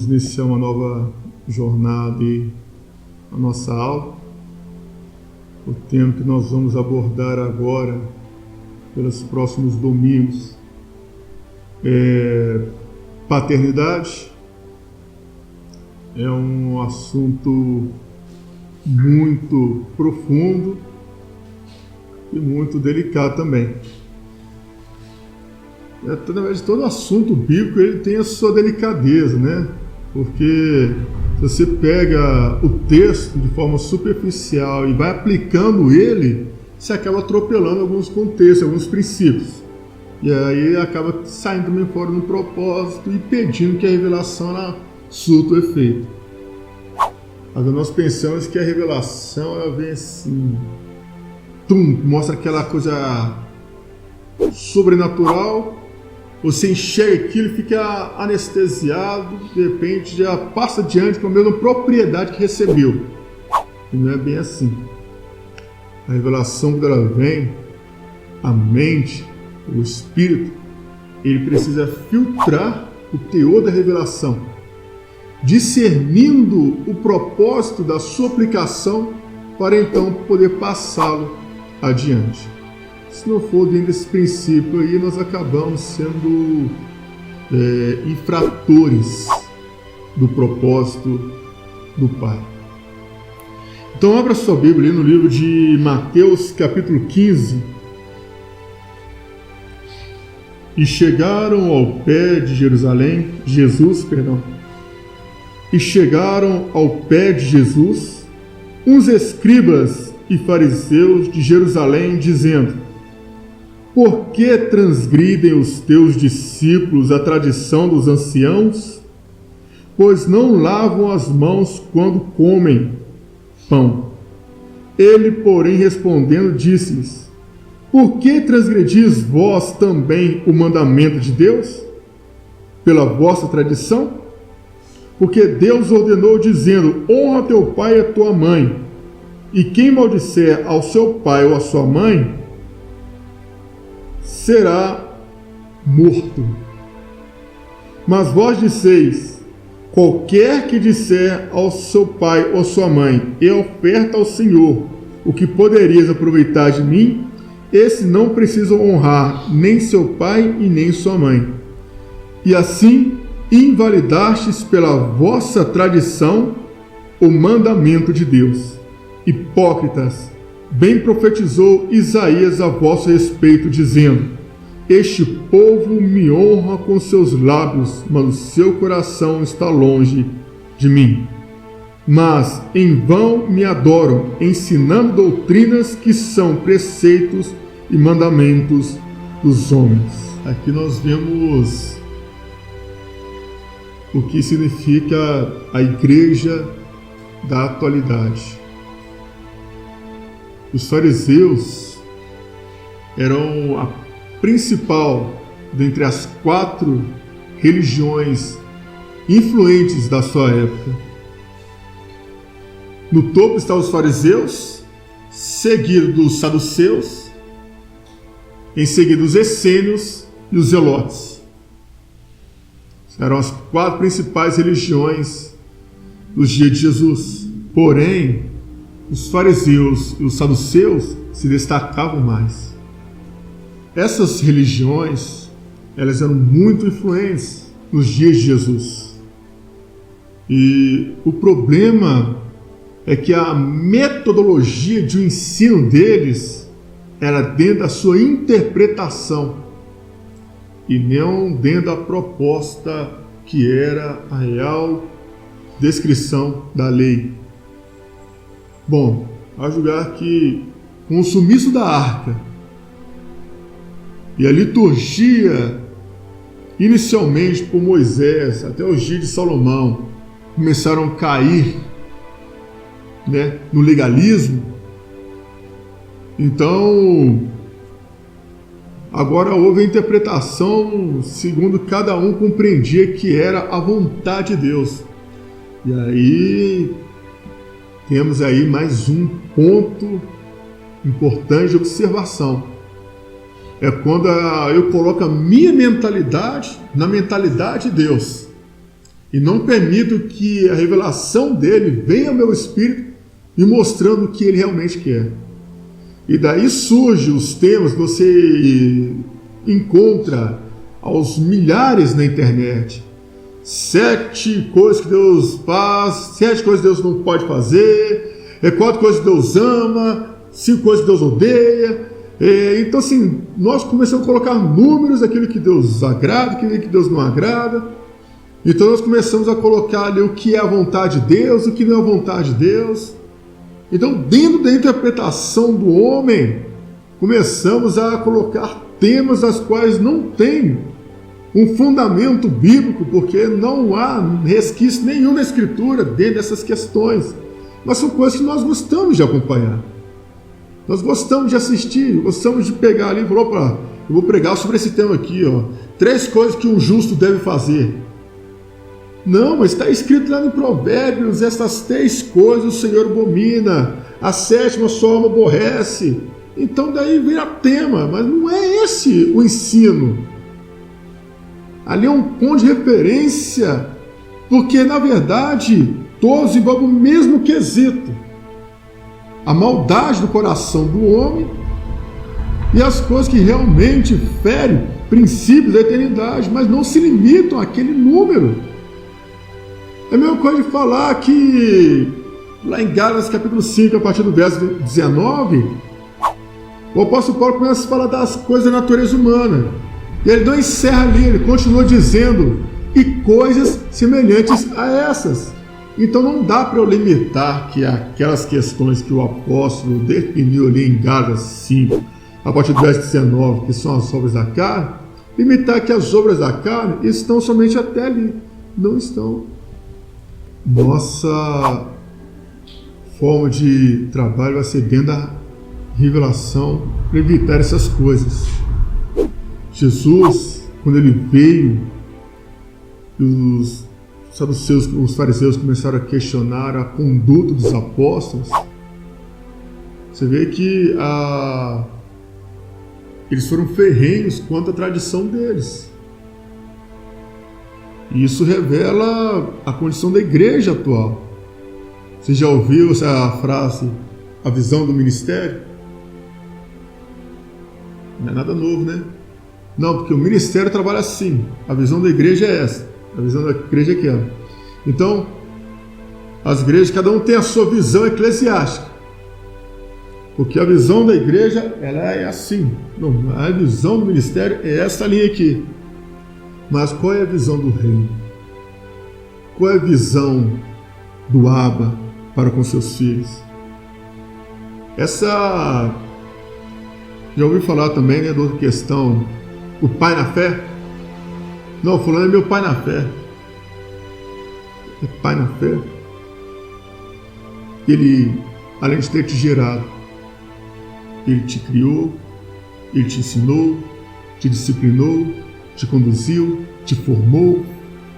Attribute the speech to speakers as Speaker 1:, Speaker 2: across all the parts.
Speaker 1: iniciar uma nova jornada e a nossa aula. O tema que nós vamos abordar agora, pelos próximos domingos, é paternidade. É um assunto muito profundo e muito delicado também. Na verdade, todo assunto bíblico ele tem a sua delicadeza, né? Porque se você pega o texto de forma superficial e vai aplicando ele, você acaba atropelando alguns contextos, alguns princípios. E aí acaba saindo também fora do propósito e impedindo que a revelação ela surta o efeito. Mas nós pensamos que a revelação ela vem assim, mostra aquela coisa sobrenatural. Você enxerga aquilo e fica anestesiado, de repente já passa adiante com a mesma propriedade que recebeu. E não é bem assim. A revelação, quando ela vem, a mente, o espírito, ele precisa filtrar o teor da revelação, discernindo o propósito da sua aplicação para então poder passá-lo adiante. Se não for dentro desse princípio aí, nós acabamos sendo infratores do propósito do Pai. Então abra sua Bíblia aí no livro de Mateus, capítulo 15. E chegaram ao pé de Jesus uns escribas e fariseus de Jerusalém, dizendo: por que transgridem os teus discípulos a tradição dos anciãos? Pois não lavam as mãos quando comem pão. Ele, porém, respondendo, disse-lhes: por que transgredis vós também o mandamento de Deus, pela vossa tradição? Porque Deus ordenou, dizendo: honra teu pai e a tua mãe, e quem maldisser ao seu pai ou à sua mãe será morto. Mas vós disseis: qualquer que disser ao seu pai ou sua mãe, e oferta ao Senhor o que poderias aproveitar de mim, esse não precisa honrar nem seu pai e nem sua mãe. E assim invalidastes pela vossa tradição o mandamento de Deus. Hipócritas, bem profetizou Isaías a vosso respeito, dizendo: este povo me honra com seus lábios, mas o seu coração está longe de mim. Mas em vão me adoram, ensinando doutrinas que são preceitos e mandamentos dos homens. Aqui nós vemos o que significa a igreja da atualidade. Os fariseus eram a principal dentre as 4 religiões influentes da sua época. No topo estavam os fariseus, seguido dos saduceus, em seguida os essênios e os zelotes. Eram as 4 principais religiões dos dias de Jesus. Porém, os fariseus e os saduceus se destacavam mais. Essas religiões, elas eram muito influentes nos dias de Jesus. E o problema é que a metodologia de ensino deles era dentro da sua interpretação e não dentro da proposta que era a real descrição da lei. Bom, a julgar que com o sumiço da arca e a liturgia, inicialmente por Moisés, até os dias de Salomão, começaram a cair, no legalismo. Então, agora houve a interpretação segundo cada um compreendia que era a vontade de Deus. E aí, temos aí mais um ponto importante de observação. É quando eu coloco a minha mentalidade na mentalidade de Deus. E não permito que a revelação dele venha ao meu espírito me mostrando o que ele realmente quer. E daí surgem os temas que você encontra aos milhares na internet. 7 coisas que Deus faz, 7 coisas que Deus não pode fazer, 4 coisas que Deus ama, 5 coisas que Deus odeia. Então assim, nós começamos a colocar números daquilo que Deus agrada, daquilo que Deus não agrada. Então nós começamos a colocar ali o que é a vontade de Deus, o que não é a vontade de Deus. Então, dentro da interpretação do homem, começamos a colocar temas das quais não tem um fundamento bíblico, porque não há resquício nenhum na Escritura dentro dessas questões. Mas são coisas que nós gostamos de acompanhar. Nós gostamos de assistir, gostamos de pegar ali e falar, opa, eu vou pregar sobre esse tema aqui, 3 coisas que um justo deve fazer. Não, mas está escrito lá em Provérbios, essas 3 coisas o Senhor abomina, a 7ª sua alma aborrece. Então daí vira tema, mas não é esse o ensino. Ali é um ponto de referência, porque na verdade todos envolvem o mesmo quesito. A maldade do coração do homem e as coisas que realmente ferem princípios da eternidade, mas não se limitam àquele número. É a mesma coisa de falar que lá em Gálatas capítulo 5, a partir do verso 19, o apóstolo Paulo começa a falar das coisas da natureza humana. E ele não encerra ali, ele continua dizendo, e coisas semelhantes a essas. Então não dá para eu limitar que aquelas questões que o apóstolo definiu ali em Gálatas 5, a partir do verso 19, que são as obras da carne, limitar que as obras da carne estão somente até ali. Não estão. Nossa forma de trabalho vai ser dentro da revelação para evitar essas coisas. Jesus, quando ele veio, os saduceus, os fariseus começaram a questionar a conduta dos apóstolos. Você vê que eles foram ferrenhos quanto à tradição deles. E isso revela a condição da igreja atual. Você já ouviu essa frase, a visão do ministério? Não é nada novo, né? Não, porque o ministério trabalha assim. A visão da igreja é essa. A visão da igreja é aquela. Então, as igrejas, cada um tem a sua visão eclesiástica. Porque a visão da igreja, ela é assim. Não, a visão do ministério é essa linha aqui. Mas qual é a visão do reino? Qual é a visão do Abba para com seus filhos? Essa... Já ouvi falar também, né, da outra questão, o pai na fé? Não, fulano é meu pai na fé. É pai na fé. Ele, além de ter te gerado, ele te criou, ele te ensinou, te disciplinou, te conduziu, te formou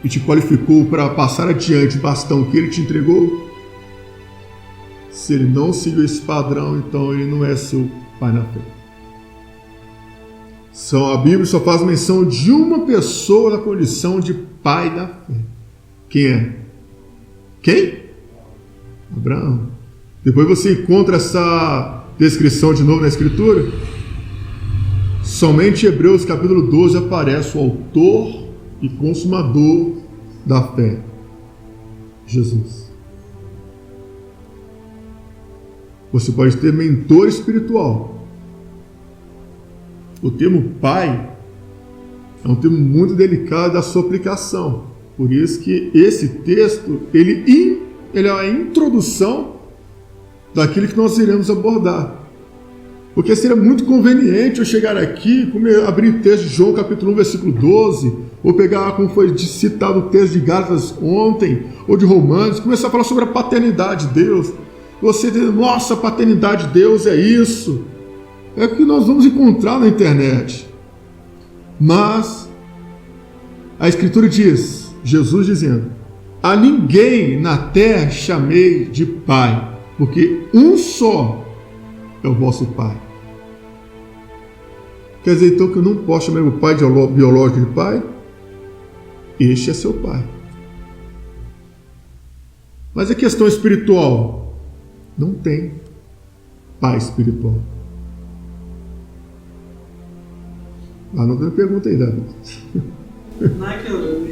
Speaker 1: e te qualificou para passar adiante o bastão que ele te entregou. Se ele não seguiu esse padrão, então ele não é seu pai na fé. A Bíblia só faz menção de uma pessoa na condição de pai da fé. Quem é? Quem? Abraão. Depois você encontra essa descrição de novo na Escritura. Somente em Hebreus capítulo 12 aparece o autor e consumador da fé, Jesus. Você pode ter mentor espiritual. O termo pai é um termo muito delicado da sua aplicação. Por isso que esse texto, ele é a introdução daquilo que nós iremos abordar. Porque seria muito conveniente eu chegar aqui, abrir o texto de João capítulo 1, versículo 12, ou pegar, como foi citado o texto de Gálatas ontem, ou de Romanos, começar a falar sobre a paternidade de Deus. Você diz, nossa, a paternidade de Deus é isso. É o que nós vamos encontrar na internet. Mas a Escritura diz, Jesus dizendo, a ninguém na terra chamei de pai, porque um só é o vosso pai. Quer dizer então que eu não posso chamar meu pai biológico de pai? Este é seu pai. Mas a questão espiritual? Não tem pai espiritual. Não tem pergunta aí, Davi.
Speaker 2: Não é que eu lembro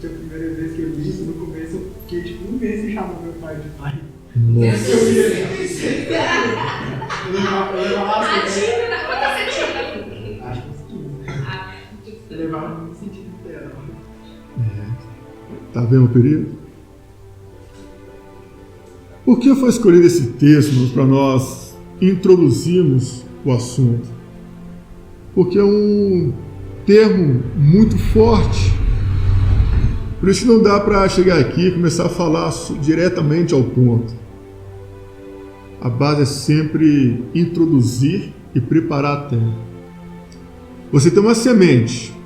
Speaker 2: que a primeira vez que eu vi isso, no começo eu fiquei tipo um mês sem chamar meu pai de pai.
Speaker 1: Nossa.
Speaker 2: Eu levava assim.
Speaker 3: Quantas você tinha?
Speaker 2: Acho que uns 15. Eu levava no sentido literal.
Speaker 1: Tá vendo o perigo? Por que foi escolhido esse texto para nós introduzirmos o assunto? Porque é um termo muito forte. Por isso não dá para chegar aqui e começar a falar diretamente ao ponto. A base é sempre introduzir e preparar a terra. Você tem uma semente.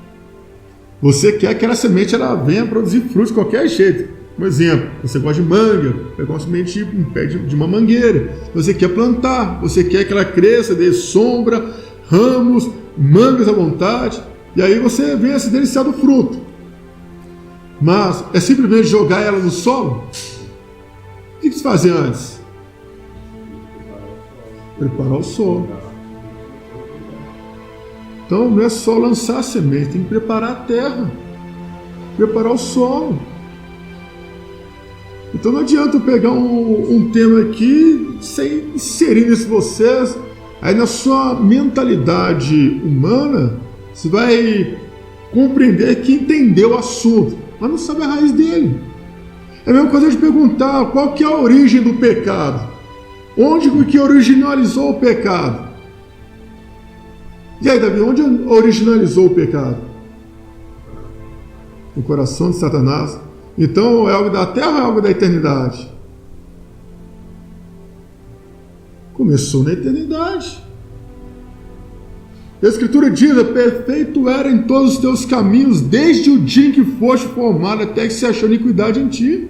Speaker 1: Você quer que aquela semente ela venha produzir frutos de qualquer jeito. Um exemplo, você gosta de manga, pega uma semente em pé de uma mangueira. Você quer plantar, você quer que ela cresça, dê sombra, ramos, mangas à vontade. E aí você vem a se deliciar do fruto. Mas é simplesmente jogar ela no solo? O que se fazia antes? Preparar o solo. Então não é só lançar a semente, tem que preparar a terra, preparar o solo. Então não adianta eu pegar um tema aqui sem inserir isso vocês. Aí na sua mentalidade humana, você vai compreender que entendeu o assunto, mas não sabe a raiz dele. É a mesma coisa de perguntar qual que é a origem do pecado. Onde que originalizou o pecado? E aí, Davi, onde originalizou o pecado? No coração de Satanás. Então, é algo da terra ou é algo da eternidade? Começou na eternidade. A Escritura diz: perfeito era em todos os teus caminhos, desde o dia em que foste formado, até que se achou iniquidade em ti.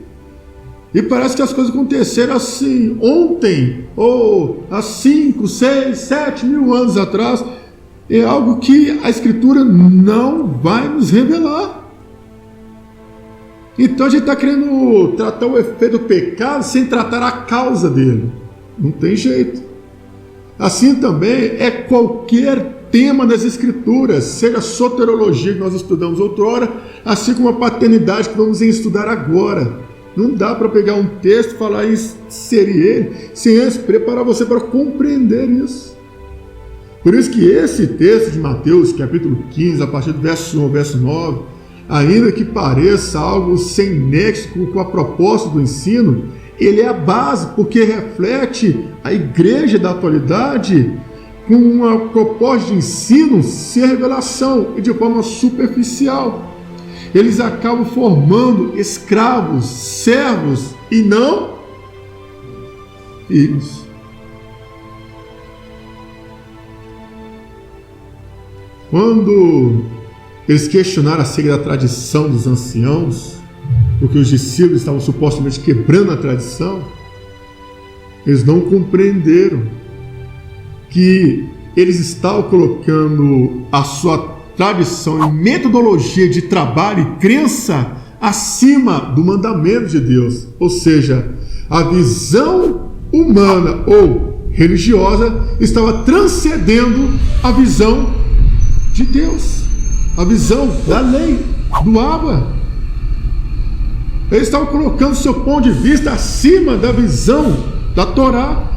Speaker 1: E parece que as coisas aconteceram assim, ontem, ou há 5, 6, 7 mil anos atrás. É algo que a Escritura não vai nos revelar. Então a gente está querendo tratar o efeito do pecado sem tratar a causa dele. Não tem jeito. Assim também é qualquer tema das Escrituras, seja a soteriologia que nós estudamos outrora, assim como a paternidade que vamos estudar agora. Não dá para pegar um texto, falar e inserir ele, sem antes preparar você para compreender isso. Por isso que esse texto de Mateus, capítulo 15, a partir do verso 1 ao verso 9, ainda que pareça algo sem nexo com a proposta do ensino, ele é a base, porque reflete a igreja da atualidade com uma proposta de ensino sem revelação e de forma superficial. Eles acabam formando escravos, servos e não filhos. Quando eles questionaram acerca da tradição dos anciãos, porque os discípulos estavam supostamente quebrando a tradição, eles não compreenderam que eles estavam colocando a sua tradição e metodologia de trabalho e crença acima do mandamento de Deus. Ou seja, a visão humana ou religiosa estava transcendendo a visão de Deus, a visão da lei, do Abba. Eles estavam colocando seu ponto de vista acima da visão da Torá.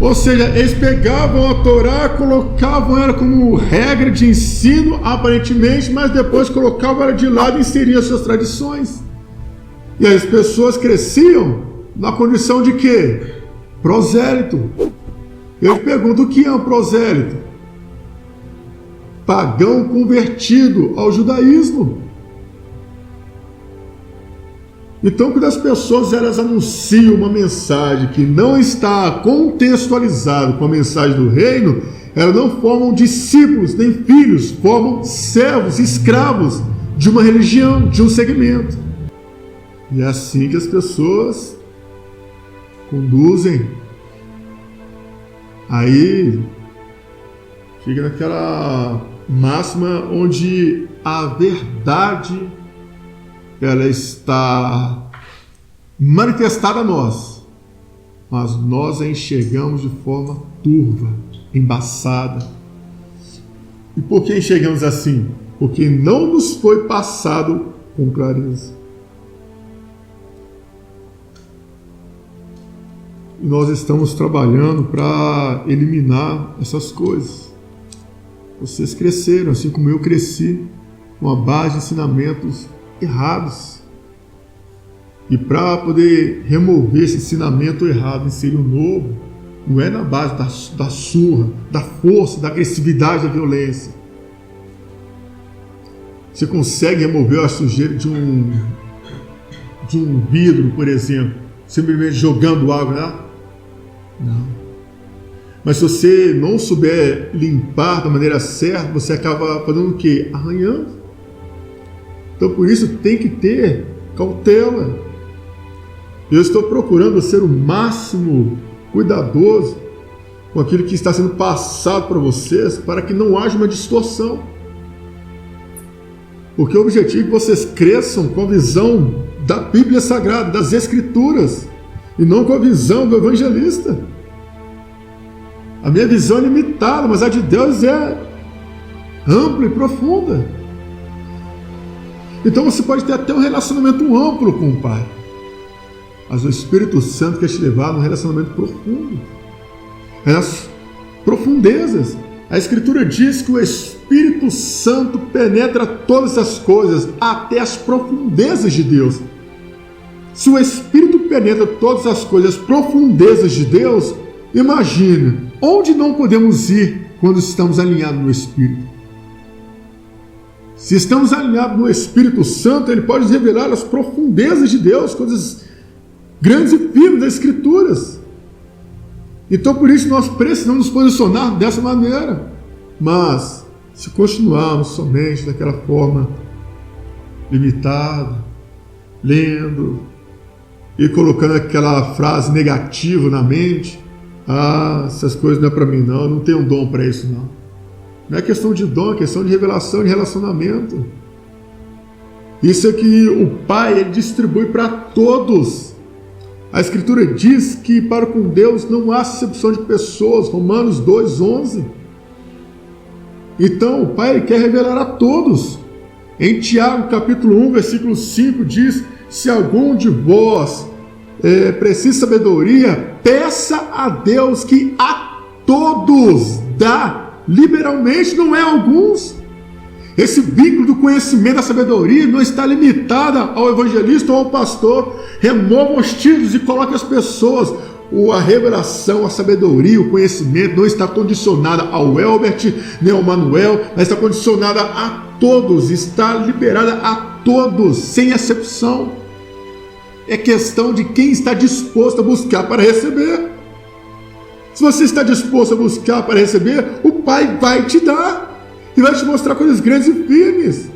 Speaker 1: Ou seja, eles pegavam a Torá, colocavam ela como regra de ensino, aparentemente, mas depois colocavam ela de lado e inseriam suas tradições. E aí as pessoas cresciam na condição de quê? Prosélito. Eu pergunto, o que é um prosélito? Pagão convertido ao judaísmo. Então, quando as pessoas elas anunciam uma mensagem que não está contextualizada com a mensagem do reino, elas não formam discípulos nem filhos, formam servos, escravos de uma religião, de um segmento. E é assim que as pessoas conduzem. Aí fica naquela máxima onde a verdade ela está manifestada a nós, mas nós a enxergamos de forma turva, embaçada. E por que enxergamos assim? Porque não nos foi passado com clareza. E nós estamos trabalhando para eliminar essas coisas. Vocês cresceram, assim como eu cresci, com a base de ensinamentos errados. E para poder remover esse ensinamento errado e inserir um novo, não é na base da surra, da força, da agressividade, da violência. Você consegue remover a sujeira de um vidro, por exemplo, simplesmente jogando água lá? Não. Mas se você não souber limpar da maneira certa, você acaba fazendo o quê? Arranhando. Então por isso tem que ter cautela. Eu estou procurando ser o máximo cuidadoso com aquilo que está sendo passado para vocês, para que não haja uma distorção. Porque o objetivo é que vocês cresçam com a visão da Bíblia Sagrada, das Escrituras, e não com a visão do evangelista. A minha visão é limitada, mas a de Deus é ampla e profunda. Então você pode ter até um relacionamento amplo com o Pai, mas o Espírito Santo quer te levar num relacionamento profundo, nas profundezas. A Escritura diz que o Espírito Santo penetra todas as coisas, até as profundezas de Deus. Se o Espírito penetra todas as coisas, as profundezas de Deus, imagine onde não podemos ir quando estamos alinhados no Espírito. Se estamos alinhados no Espírito Santo, Ele pode revelar as profundezas de Deus, coisas grandes e firmes das Escrituras. Então por isso nós precisamos nos posicionar dessa maneira. Mas se continuarmos somente daquela forma limitada, lendo e colocando aquela frase negativa na mente, essas coisas não é para mim não, eu não tenho dom para isso não. Não é questão de dom, é questão de revelação, de relacionamento. Isso é que o Pai Ele distribui para todos. A Escritura diz que para com Deus não há acepção de pessoas, Romanos 2:11. Então o Pai Ele quer revelar a todos. Em Tiago capítulo 1, versículo 5 diz: se algum de vós precisa de sabedoria, peça a Deus que a todos dá liberalmente, não é a alguns. Esse vínculo do conhecimento da sabedoria não está limitada ao evangelista ou ao pastor. Remova os títulos e coloque as pessoas. A revelação, a sabedoria, o conhecimento não está condicionada ao Elbert, nem ao Manuel, mas está condicionada a todos, está liberada a todos, sem exceção. É questão de quem está disposto a buscar para receber. Se você está disposto a buscar para receber, o Pai vai te dar. E vai te mostrar coisas grandes e firmes.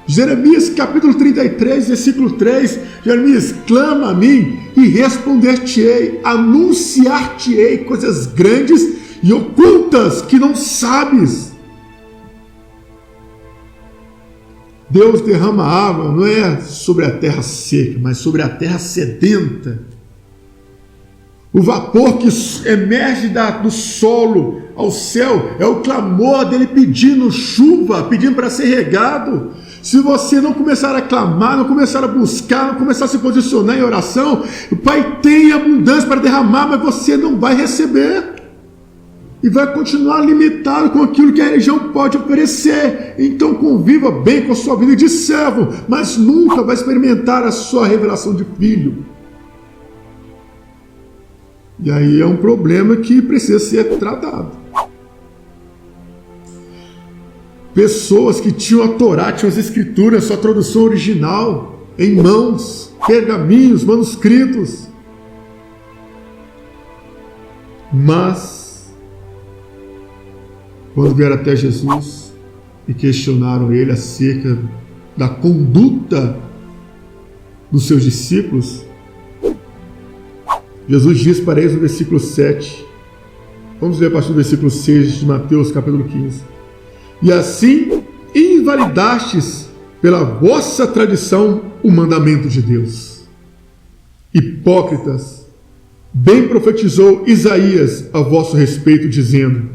Speaker 1: Jeremias capítulo 33, versículo 3. Jeremias, clama a mim e responder-te-ei, anunciar-te-ei coisas grandes e ocultas que não sabes. Deus derrama água, não é sobre a terra seca, mas sobre a terra sedenta. O vapor que emerge do solo ao céu é o clamor dele pedindo chuva, pedindo para ser regado. Se você não começar a clamar, não começar a buscar, não começar a se posicionar em oração, o Pai tem abundância para derramar, mas você não vai receber. E vai continuar limitado com aquilo que a religião pode oferecer. Então conviva bem com a sua vida de servo, mas nunca vai experimentar a sua revelação de filho. E aí é um problema que precisa ser tratado. Pessoas que tinham a Torá, tinham as Escrituras, sua tradução original, em mãos, pergaminhos, manuscritos. Mas, quando vieram até Jesus e questionaram ele acerca da conduta dos seus discípulos, Jesus diz para eles no versículo 7, vamos ler a partir do versículo 6 de Mateus capítulo 15. E assim invalidastes pela vossa tradição o mandamento de Deus. Hipócritas, bem profetizou Isaías a vosso respeito, dizendo: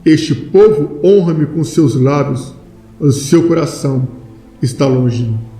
Speaker 1: este povo honra-me com seus lábios, mas o seu coração está longe de mim.